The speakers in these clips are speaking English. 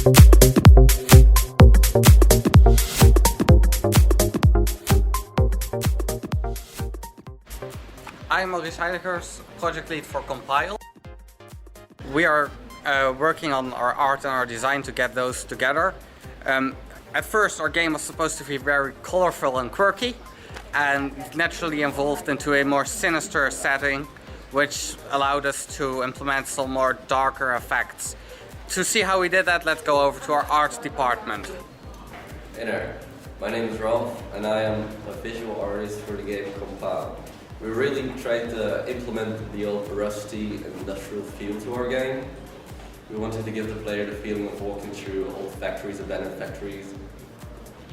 I'm Maurice Heiligers, project lead for Compile. We are working on our art and our design to get those together. At first our game was supposed to be very colorful and quirky, and naturally evolved into a more sinister setting, which allowed us to implement some more darker effects. To see how we did that, let's go over to our art department. Hey there, my name is Ralph and I am a visual artist for the game Compile. We really tried to implement the old rusty industrial feel to our game. We wanted to give the player the feeling of walking through old factories, abandoned factories,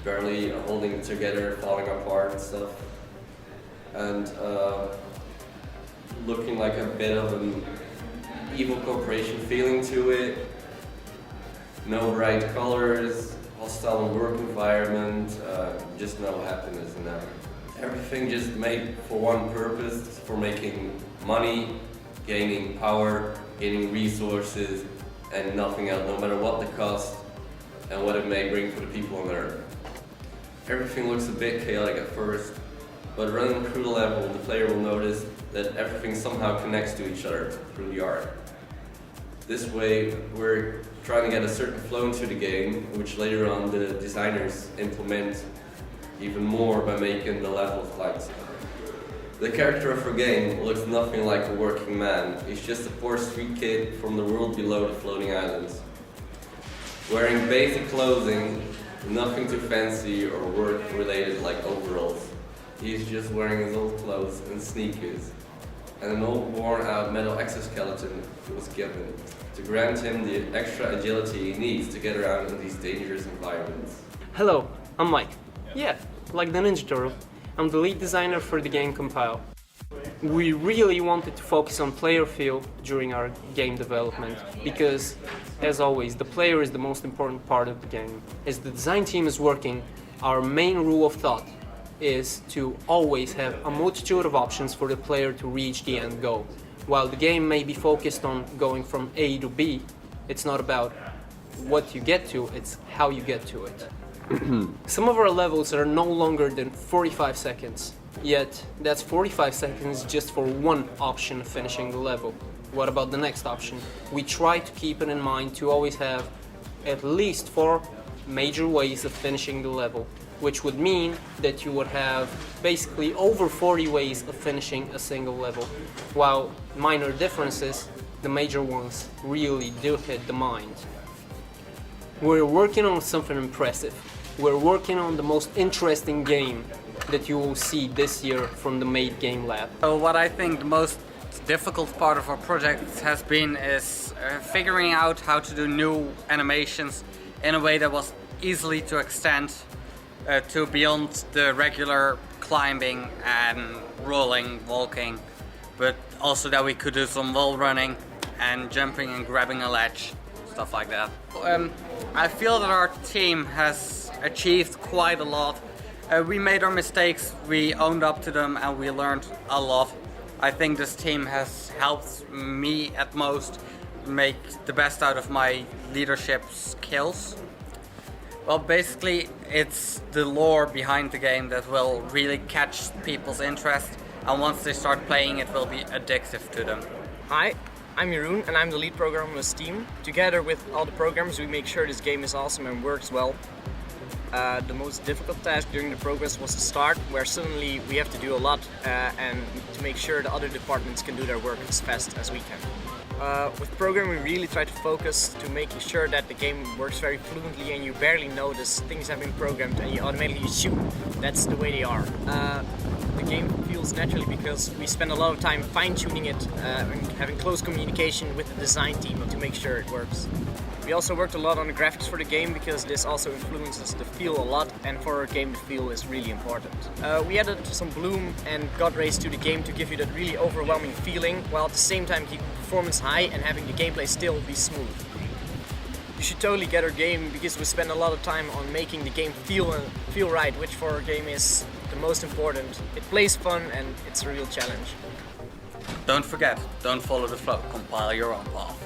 barely holding it together, falling apart and stuff. And looking like a bit of an evil corporation feeling to it. No bright colors, hostile work environment, just no happiness in that. Everything just made for one purpose, for making money, gaining power, gaining resources, and nothing else, no matter what the cost and what it may bring for the people on Earth. Everything looks a bit chaotic at first, but running through the level, the player will notice that everything somehow connects to each other through the art. This way, we're trying to get a certain flow into the game, which later on the designers implement even more by making the levels light. The character of our game looks nothing like a working man. He's just a poor street kid from the world below the floating islands. Wearing basic clothing, nothing too fancy or work related like overalls. He's just wearing his old clothes and sneakers. And an old worn out metal exoskeleton was given to grant him the extra agility he needs to get around in these dangerous environments. Hello, I'm Mike. Yeah, like the Ninja Turtle. I'm the lead designer for the game Compile. We really wanted to focus on player feel during our game development because, as always, the player is the most important part of the game. As the design team is working, our main rule of thought is to always have a multitude of options for the player to reach the end goal. While the game may be focused on going from A to B, it's not about what you get to, it's how you get to it. Some of our levels are no longer than 45 seconds, yet that's 45 seconds just for one option of finishing the level. What about the next option? We try to keep it in mind to always have at least 4 major ways of finishing the level, which would mean that you would have basically over 40 ways of finishing a single level, while minor differences, the major ones, really do hit the mind. We're working on something impressive. We're working on the most interesting game that you will see this year from the Made Game Lab. So what I think the most difficult part of our project has been is figuring out how to do new animations in a way that was easily to extend to beyond the regular climbing and rolling, walking, but also that we could do some wall running and jumping and grabbing a ledge, stuff like that. I feel that our team has achieved quite a lot. We made our mistakes, we owned up to them, and we learned a lot. I think this team has helped me at most make the best out of my leadership skills. Well, basically it's the lore behind the game that will really catch people's interest, and once they start playing it will be addictive to them. Hi, I'm Jeroen and I'm the lead programmer with Steam. Together with all the programmers we make sure this game is awesome and works well. The most difficult task during the progress was the start, where suddenly we have to do a lot and to make sure the other departments can do their work as fast as we can. With programming we really try to focus to making sure that the game works very fluently and you barely notice things have been programmed and you automatically assume that's the way they are. The game feels naturally because we spend a lot of time fine-tuning it and having close communication with the design team to make sure it works. We also worked a lot on the graphics for the game because this also influences the feel a lot, and for our game the feel is really important. We added some bloom and god rays to the game to give you that really overwhelming feeling, while at the same time keeping performance high and having the gameplay still be smooth. You should totally get our game because we spend a lot of time on making the game feel right, which for our game is the most important. It plays fun and it's a real challenge. Don't forget, don't follow the flow, compile your own path.